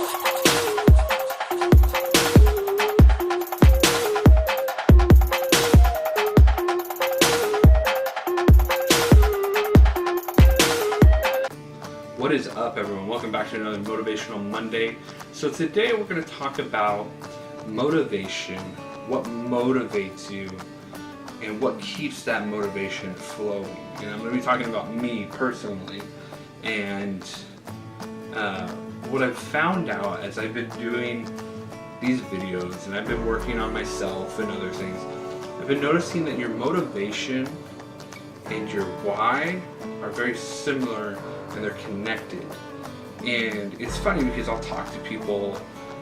What is up, everyone? Welcome back to another Motivational Monday. So today we're going to talk about motivation, what motivates you, and what keeps that motivation flowing. And I'm going to be talking about me personally, and what I've found out as I've been doing these videos and I've been working on myself and other things, I've been noticing that your motivation and your why are very similar and they're connected. And it's funny because I'll talk to people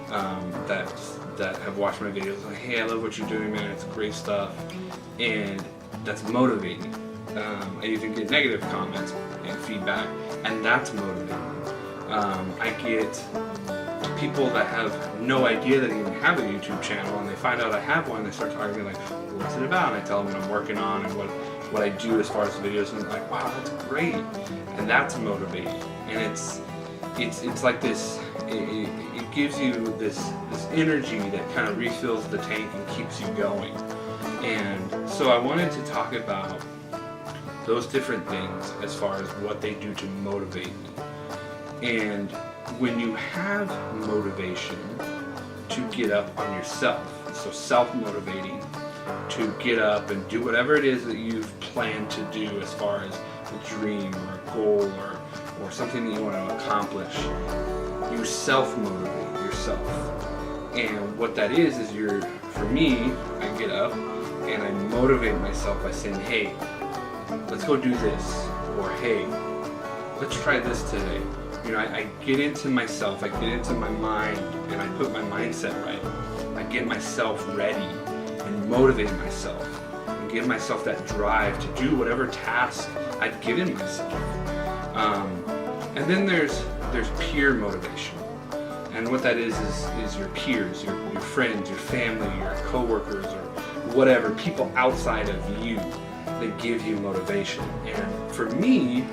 that have watched my videos like, hey, I love what you're doing, man, it's great stuff, and that's motivating. I even get negative comments and feedback, and that's motivating. I get people that have no idea that I even have a YouTube channel, and they find out I have one, and they start talking to me like, what's it about? And I tell them what I'm working on and what I do as far as videos, and they're like, wow, that's great, and that's motivating. And it's like this, it gives you this energy that kind of refills the tank and keeps you going. And so I wanted to talk about those different things as far as what they do to motivate me. And when you have motivation to get up on yourself, so self-motivating, to get up and do whatever it is that you've planned to do as far as a dream or a goal or something that you want to accomplish, you self-motivate yourself. And what that is for me, I get up and I motivate myself by saying, hey, let's go do this, or hey, let's try this today. You know, I get into myself, I get into my mind, and I put my mindset right. I get myself ready and motivate myself and give myself that drive to do whatever task I've given myself. And then there's peer motivation. And what that is your peers, your friends, your family, your coworkers, or whatever, people outside of you that give you motivation. And for me,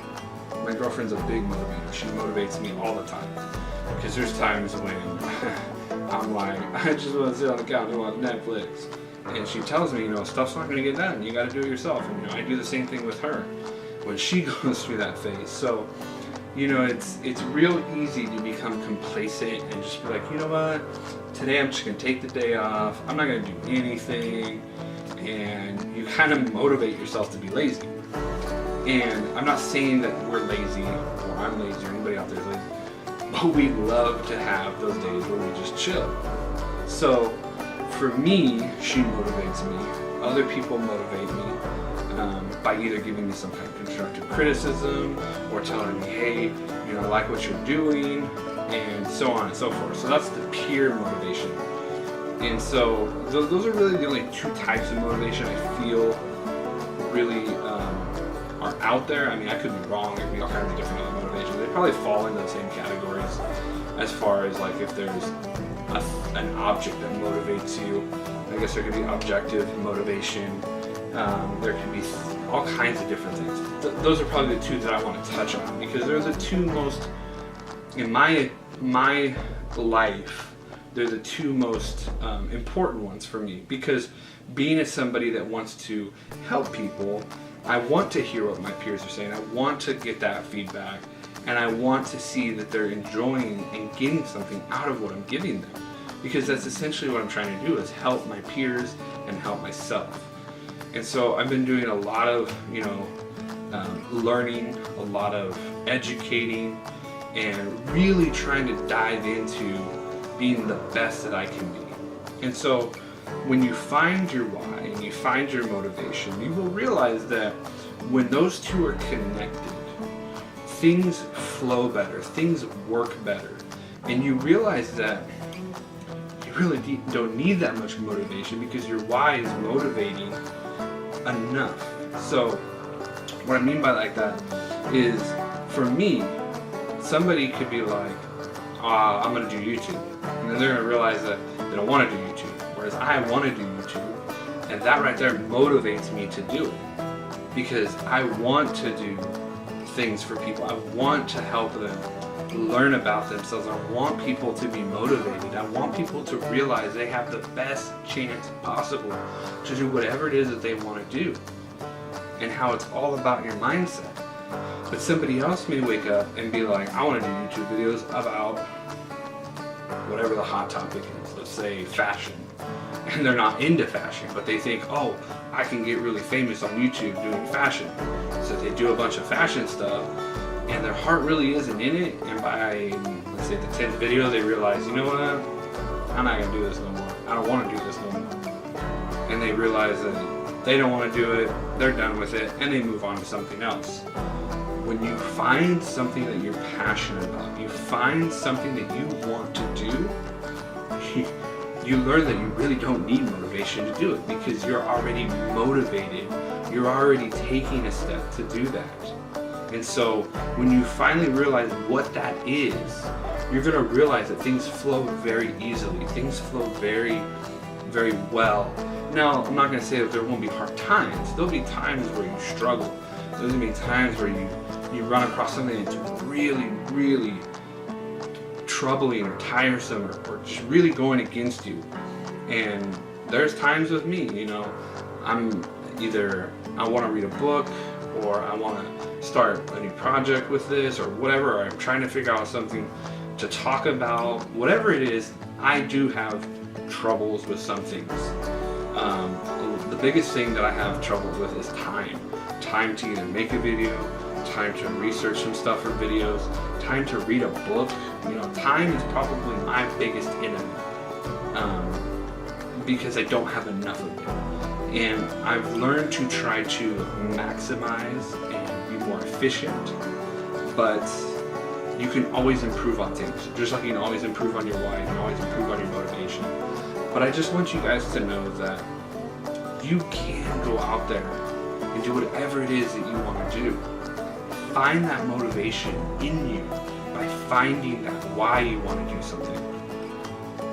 my girlfriend's a big motivator. She motivates me all the time. Because there's times when I'm like, I just want to sit on the couch and watch Netflix. And she tells me, stuff's not going to get done. You got to do it yourself. And I do the same thing with her when she goes through that phase. So, it's real easy to become complacent and just be like, you know what? Today I'm just going to take the day off. I'm not going to do anything. And you kind of motivate yourself to be lazy. And I'm not saying that we're lazy, or I'm lazy, or anybody out there is lazy, but we love to have those days where we just chill. So for me, she motivates me. Other people motivate me by either giving me some kind of constructive criticism or telling me, hey, I like what you're doing, and so on and so forth. So that's the peer motivation. And so those are really the only two types of motivation I feel really are out there. I mean, I could be wrong. There could be all kinds of different other motivations. They probably fall into the same categories as far as like if there's an object that motivates you. I guess there could be objective motivation. There could be all kinds of different things. Those are probably the two that I want to touch on because they're the two most, in my life, they're the two most important ones for me, because being as somebody that wants to help people, I want to hear what my peers are saying. I want to get that feedback, and I want to see that they're enjoying and getting something out of what I'm giving them, because that's essentially what I'm trying to do, is help my peers and help myself. And so I've been doing a lot of learning, a lot of educating, and really trying to dive into being the best that I can be. And so when you find your why and you find your motivation, you will realize that when those two are connected, things flow better, things work better, and you realize that you really don't need that much motivation because your why is motivating enough. So what I mean by like that is, for me, somebody could be like, I'm going to do YouTube, and then they're going to realize that they don't want to do YouTube, whereas I want to do YouTube, and that right there motivates me to do it, because I want to do things for people. I want to help them learn about themselves. I want people to be motivated. I want people to realize they have the best chance possible to do whatever it is that they want to do, and how it's all about your mindset. But somebody else may wake up and be like, I want to do YouTube videos about whatever the hot topic is, let's say fashion. And they're not into fashion, but they think, oh, I can get really famous on YouTube doing fashion. So they do a bunch of fashion stuff, and their heart really isn't in it, and by, let's say, the 10th video, they realize, you know what, I'm not going to do this no more. I don't want to do this no more. And they realize that they don't want to do it, they're done with it, and they move on to something else. When you find something that you're passionate about, you find something that you want to do, you learn that you really don't need motivation to do it, because you're already motivated. You're already taking a step to do that. And so when you finally realize what that is, you're going to realize that things flow very easily. Things flow very, very well. Now, I'm not going to say that there won't be hard times. There'll be times where you struggle. There's going to be times where you run across something that's really, really troubling or tiresome, or just really going against you. And there's times with me, you know, I'm either I want to read a book, or I want to start a new project with this, or whatever, or I'm trying to figure out something to talk about, whatever it is. I do have troubles with some things. The biggest thing that I have troubles with is time to either make a video, time to research some stuff for videos, time to read a book. You know, time is probably my biggest enemy, because I don't have enough of it. And I've learned to try to maximize and be more efficient, but you can always improve on things. Just like you can always improve on your why, you can always improve on your motivation. But I just want you guys to know that you can go out there and do whatever it is that you want to do. Find that motivation in you by finding that why you want to do something.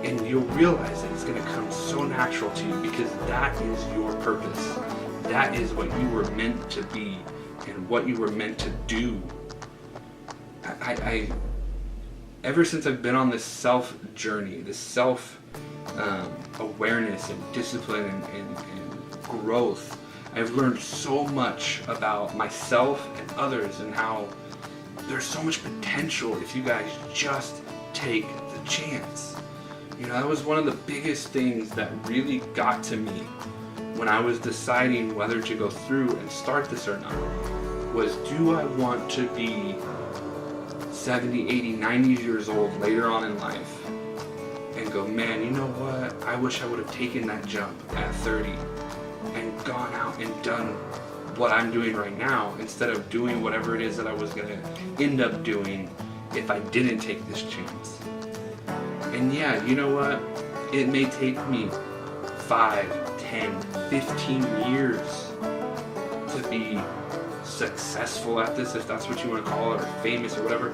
And you'll realize that it's going to come so natural to you, because that is your purpose. That is what you were meant to be and what you were meant to do. I ever since I've been on this self journey, this self awareness and discipline and growth, I've learned so much about myself and others, and how there's so much potential if you guys just take the chance. You know, that was one of the biggest things that really got to me when I was deciding whether to go through and start this or not, was, do I want to be 70, 80, 90 years old later on in life and go, man, you know what, I wish I would have taken that jump at 30 and gone out and done what I'm doing right now, instead of doing whatever it is that I was going to end up doing if I didn't take this chance. And yeah, you know what? It may take me 5, 10, 15 years to be successful at this, if that's what you want to call it, or famous or whatever.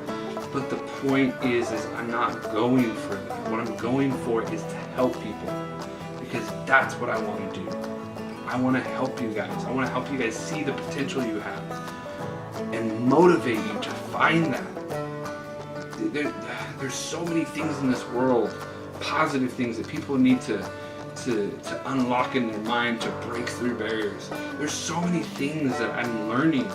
But the point is I'm not going for that. What I'm going for is to help people, because that's what I want to do. I want to help you guys. I want to help you guys see the potential you have and motivate you to find that. There's so many things in this world, positive things that people need to unlock in their mind, to break through barriers. There's so many things that I'm learning,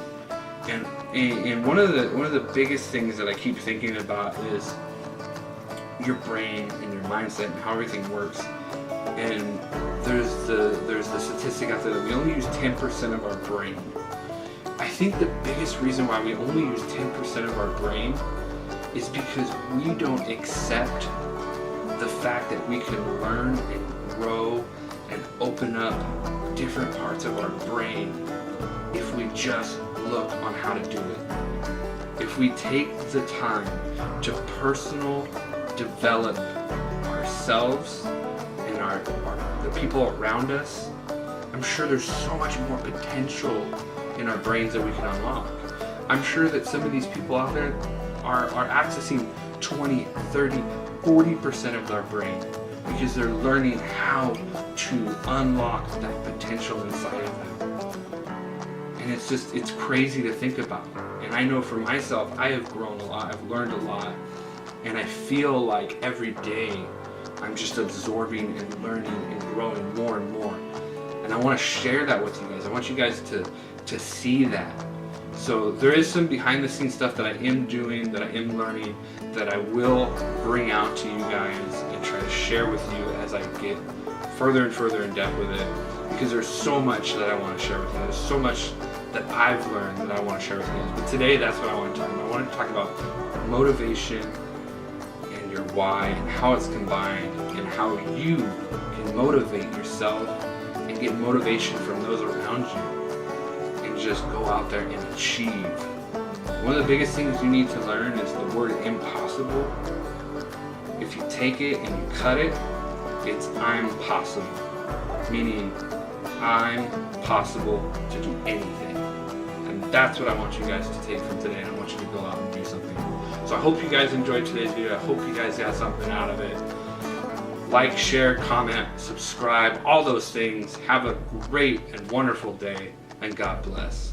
and one of the biggest things that I keep thinking about is your brain and your mindset and how everything works. And there's the statistic out there that we only use 10% of our brain. I think the biggest reason why we only use 10% of our brain is because we don't accept the fact that we can learn and grow and open up different parts of our brain if we just look on how to do it. If we take the time to personal develop ourselves and the people around us, I'm sure there's so much more potential in our brains that we can unlock. I'm sure that some of these people out there are accessing 20, 30, 40% of their brain, because they're learning how to unlock that potential inside of them. And it's crazy to think about. And I know for myself, I have grown a lot, I've learned a lot, and I feel like every day I'm just absorbing and learning and growing more and more. And I want to share that with you guys. I want you guys to see that. So there is some behind the scenes stuff that I am doing, that I am learning, that I will bring out to you guys and try to share with you as I get further and further in depth with it, because there's so much that I want to share with you. There's so much that I've learned that I want to share with you guys. But today, that's what I want to talk about. I want to talk about motivation and your why and how it's combined and how you can motivate yourself and get motivation from those around you and just go out there and achieve. One of the biggest things you need to learn is the word impossible. If you take it and you cut it, it's I'm possible, meaning I'm possible to do anything. And that's what I want you guys to take from today, and I want you to go out and do something. So I hope you guys enjoyed today's video. I hope you guys got something out of it. Like, share, comment, subscribe, all those things. Have a great and wonderful day, and God bless.